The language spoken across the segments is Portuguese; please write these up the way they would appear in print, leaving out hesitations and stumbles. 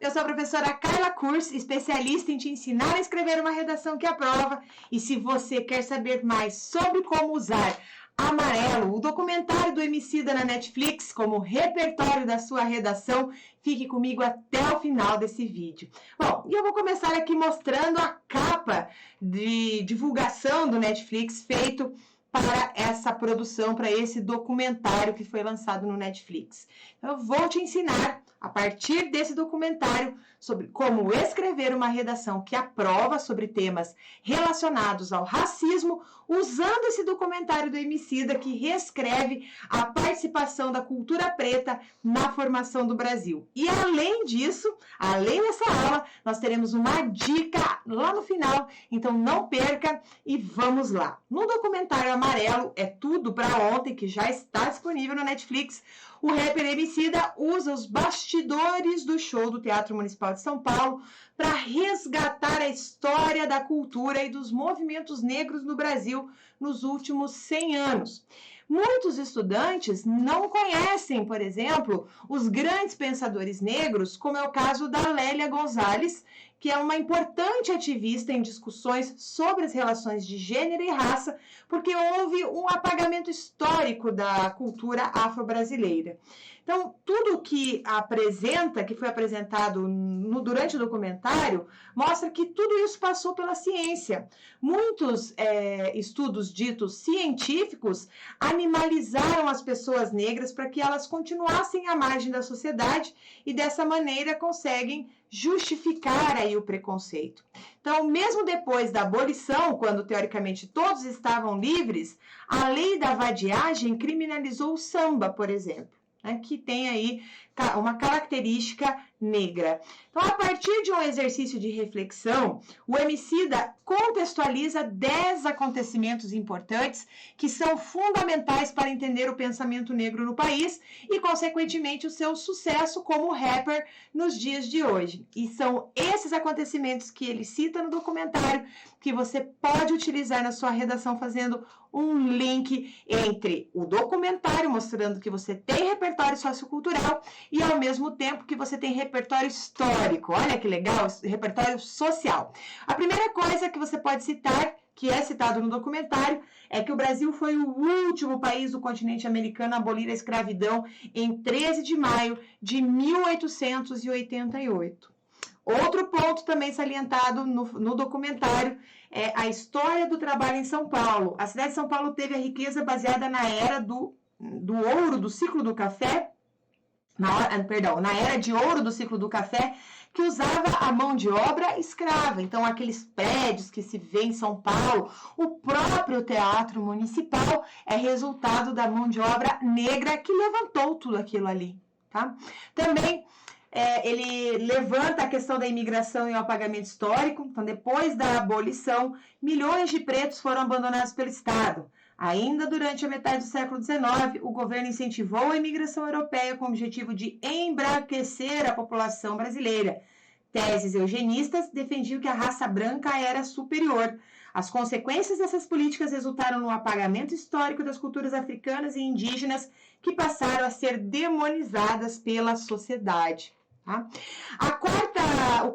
eu sou a professora Carla Kurz, especialista em te ensinar a escrever uma redação que aprova. E se você quer saber mais sobre como usar Amarelo, o documentário do Emicida na Netflix, como repertório da sua redação, fique comigo até o final desse vídeo. Bom, e eu vou começar aqui mostrando a capa de divulgação do Netflix feito para essa produção, para esse documentário que foi lançado no Netflix. Eu vou te ensinar, a partir desse documentário, sobre como escrever uma redação que aprova sobre temas relacionados ao racismo, usando esse documentário do Emicida, que reescreve a participação da cultura preta na formação do Brasil. E além disso, além dessa aula, nós teremos uma dica lá no final, então não perca e vamos lá. No documentário Amarelo, é tudo para ontem, que já está disponível no Netflix, o rapper Emicida usa os bastidores do show do Teatro Municipal de São Paulo para resgatar a história da cultura e dos movimentos negros no Brasil nos últimos 100 anos. Muitos estudantes não conhecem, por exemplo, os grandes pensadores negros, como é o caso da Lélia Gonzalez, que é uma importante ativista em discussões sobre as relações de gênero e raça, porque houve um apagamento histórico da cultura afro-brasileira. Então, tudo que apresenta, que foi apresentado durante o documentário, mostra que tudo isso passou pela ciência. Muitos estudos ditos científicos animalizaram as pessoas negras para que elas continuassem à margem da sociedade e dessa maneira conseguem justificar aí o preconceito. Então, mesmo depois da abolição, quando teoricamente todos estavam livres, a lei da vadiagem criminalizou o samba, por exemplo, né, que tem aí uma característica negra. Então, a partir de um exercício de reflexão, o Emicida contextualiza 10 acontecimentos importantes que são fundamentais para entender o pensamento negro no país e, consequentemente, o seu sucesso como rapper nos dias de hoje. E são esses acontecimentos que ele cita no documentário que você pode utilizar na sua redação fazendo um link entre o documentário, mostrando que você tem repertório sociocultural e, ao mesmo tempo, que você tem repertório histórico. Olha que legal, repertório social. A primeira coisa que você pode citar, que é citado no documentário, é que o Brasil foi o último país do continente americano a abolir a escravidão em 13 de maio de 1888. Outro ponto também salientado no documentário é a história do trabalho em São Paulo. A cidade de São Paulo teve a riqueza baseada na era do ouro do ciclo do café, na era de ouro do ciclo do café, que usava a mão de obra escrava. Então, aqueles prédios que se vê em São Paulo, o próprio Teatro Municipal é resultado da mão de obra negra que levantou tudo aquilo ali, tá? Também ele levanta a questão da imigração e o apagamento histórico. Então, depois da abolição, milhões de pretos foram abandonados pelo Estado. Ainda durante a metade do século XIX, o governo incentivou a imigração europeia com o objetivo de embranquecer a população brasileira. Teses eugenistas defendiam que a raça branca era superior. As consequências dessas políticas resultaram no apagamento histórico das culturas africanas e indígenas que passaram a ser demonizadas pela sociedade. Tá? O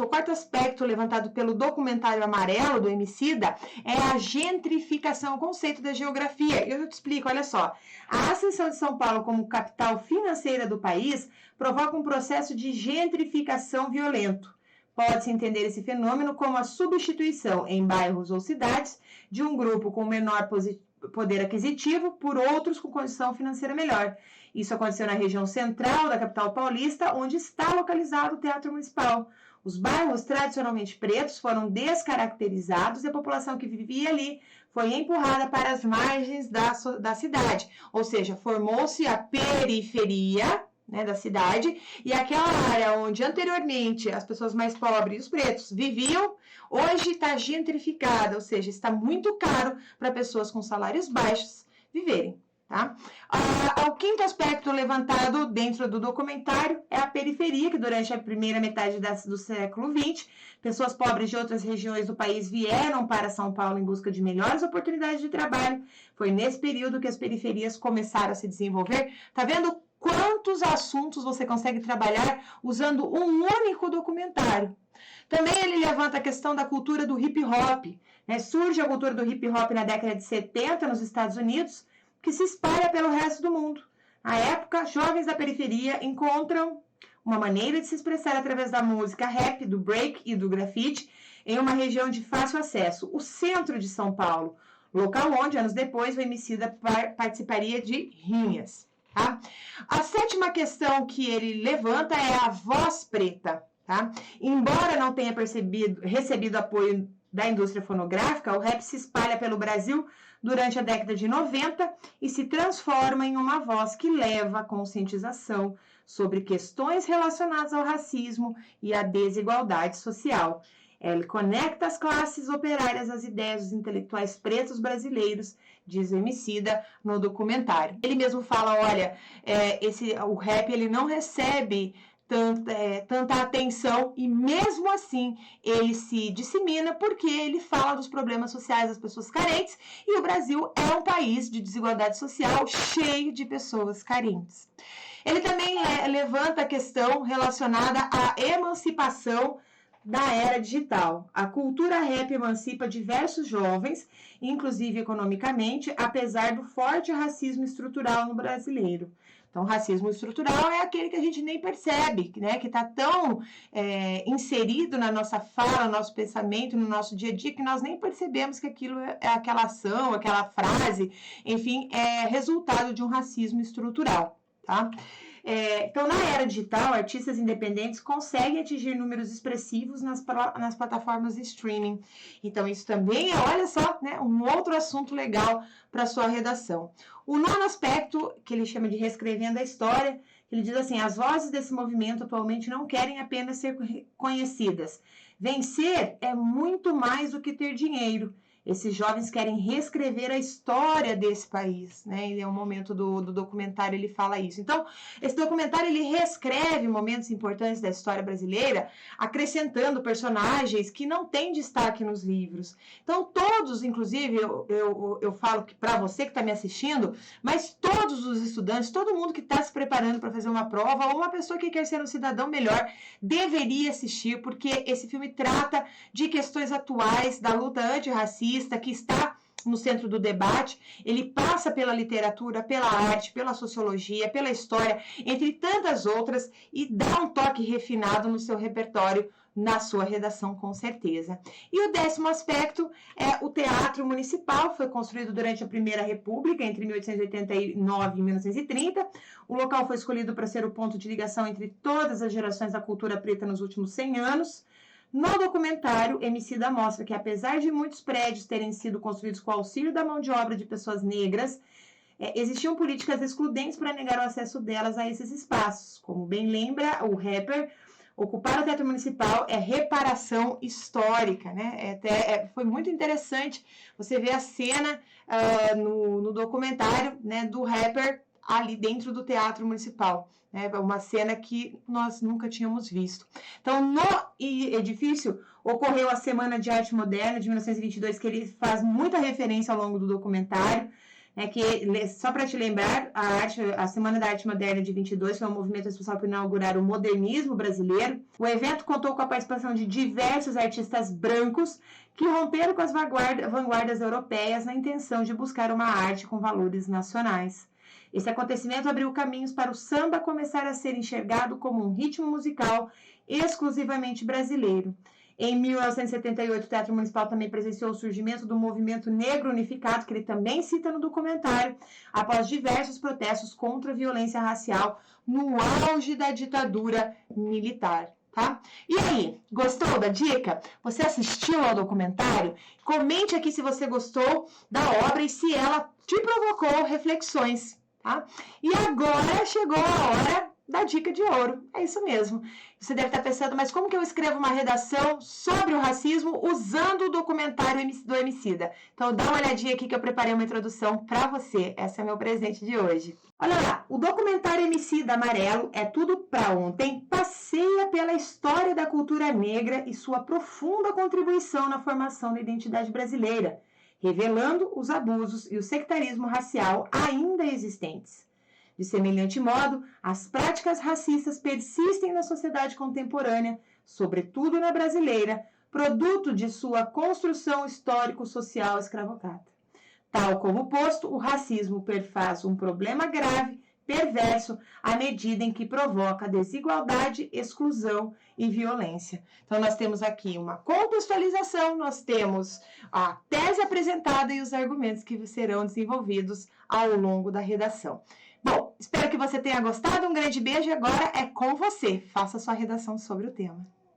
quarto aspecto levantado pelo documentário Amarelo do Emicida é a gentrificação, o conceito da geografia. Eu te explico, olha só. A ascensão de São Paulo como capital financeira do país provoca um processo de gentrificação violento. Pode-se entender esse fenômeno como a substituição em bairros ou cidades de um grupo com menor poder aquisitivo por outros com condição financeira melhor. Isso aconteceu na região central da capital paulista, onde está localizado o Teatro Municipal. Os bairros tradicionalmente pretos foram descaracterizados e a população que vivia ali foi empurrada para as margens da cidade. Ou seja, formou-se a periferia, né, da cidade, e aquela área onde anteriormente as pessoas mais pobres e os pretos viviam, hoje está gentrificada, ou seja, está muito caro para pessoas com salários baixos viverem. Tá? O quinto aspecto levantado dentro do documentário é a periferia, que durante a primeira metade do século XX, pessoas pobres de outras regiões do país vieram para São Paulo em busca de melhores oportunidades de trabalho. Foi nesse período que as periferias começaram a se desenvolver. Tá vendo quanto quantos assuntos você consegue trabalhar usando um único documentário. Também ele levanta a questão da cultura do hip hop. Né? Surge a cultura do hip hop na década de 70 nos Estados Unidos, que se espalha pelo resto do mundo. Na época, jovens da periferia encontram uma maneira de se expressar através da música rap, do break e do grafite em uma região de fácil acesso, o centro de São Paulo, local onde, anos depois, o Emicida participaria de rinhas. Tá? A sétima questão que ele levanta é a voz preta. Tá? Embora não tenha recebido apoio da indústria fonográfica, o rap se espalha pelo Brasil durante a década de 90 e se transforma em uma voz que leva a conscientização sobre questões relacionadas ao racismo e à desigualdade social. Ele conecta as classes operárias às ideias dos intelectuais pretos brasileiros, diz o Emicida no documentário. Ele mesmo fala, olha, o rap ele não recebe tanta atenção e mesmo assim ele se dissemina porque ele fala dos problemas sociais das pessoas carentes e o Brasil é um país de desigualdade social cheio de pessoas carentes. Ele também levanta a questão relacionada à emancipação da era digital. A cultura rap emancipa diversos jovens, inclusive economicamente, apesar do forte racismo estrutural no brasileiro. Então, racismo estrutural é aquele que a gente nem percebe, né? Que está tão inserido na nossa fala, no nosso pensamento, no nosso dia a dia, que nós nem percebemos que aquilo é aquela ação, aquela frase, enfim, é resultado de um racismo estrutural, tá? Então, na era digital, artistas independentes conseguem atingir números expressivos nas plataformas de streaming. Então, isso também é, olha só, né, um outro assunto legal para sua redação. O nono aspecto, que ele chama de reescrevendo a história, ele diz assim, as vozes desse movimento atualmente não querem apenas ser conhecidas. Vencer é muito mais do que ter dinheiro. Esses jovens querem reescrever a história desse país, né? E é um momento do documentário ele fala isso. Então, esse documentário ele reescreve momentos importantes da história brasileira, acrescentando personagens que não têm destaque nos livros. Então, todos, inclusive, eu falo que para você que está me assistindo, mas todos os estudantes, todo mundo que está se preparando para fazer uma prova, ou uma pessoa que quer ser um cidadão melhor, deveria assistir, porque esse filme trata de questões atuais da luta antirracista, que está no centro do debate, ele passa pela literatura, pela arte, pela sociologia, pela história, entre tantas outras, e dá um toque refinado no seu repertório, na sua redação, com certeza. E o 10º aspecto é o Teatro Municipal, foi construído durante a Primeira República, entre 1889 e 1930. O local foi escolhido para ser o ponto de ligação entre todas as gerações da cultura preta nos últimos 100 anos. No documentário, Emicida mostra que, apesar de muitos prédios terem sido construídos com o auxílio da mão de obra de pessoas negras, existiam políticas excludentes para negar o acesso delas a esses espaços. Como bem lembra o rapper, ocupar o Teatro Municipal é reparação histórica, né? Foi muito interessante você ver a cena no documentário, né, do rapper ali dentro do Teatro Municipal. Uma cena que nós nunca tínhamos visto. Então, no edifício, ocorreu a Semana de Arte Moderna de 1922, que ele faz muita referência ao longo do documentário, só para te lembrar, a Semana da Arte Moderna de 22 foi um movimento responsável por inaugurar o modernismo brasileiro. O evento contou com a participação de diversos artistas brancos que romperam com as vanguardas europeias na intenção de buscar uma arte com valores nacionais. Esse acontecimento abriu caminhos para o samba começar a ser enxergado como um ritmo musical exclusivamente brasileiro. Em 1978, o Teatro Municipal também presenciou o surgimento do movimento negro unificado, que ele também cita no documentário, após diversos protestos contra a violência racial no auge da ditadura militar. Tá? E aí, gostou da dica? Você assistiu ao documentário? Comente aqui se você gostou da obra e se ela te provocou reflexões. Tá? E agora chegou a hora da dica de ouro. É isso mesmo. Você deve estar pensando, mas como que eu escrevo uma redação sobre o racismo usando o documentário do Emicida? Então dá uma olhadinha aqui que eu preparei uma introdução para você. Esse é o meu presente de hoje. Olha lá, o documentário Emicida Amarelo é tudo para ontem. Passeia pela história da cultura negra e sua profunda contribuição na formação da identidade brasileira, revelando os abusos e o sectarismo racial ainda existentes. De semelhante modo, as práticas racistas persistem na sociedade contemporânea, sobretudo na brasileira, produto de sua construção histórico-social escravocrata. Tal como posto, o racismo perfaz um problema grave, perverso, à medida em que provoca desigualdade, exclusão e violência. Então, nós temos aqui uma contextualização, nós temos a tese apresentada e os argumentos que serão desenvolvidos ao longo da redação. Bom, espero que você tenha gostado, um grande beijo e agora é com você. Faça sua redação sobre o tema.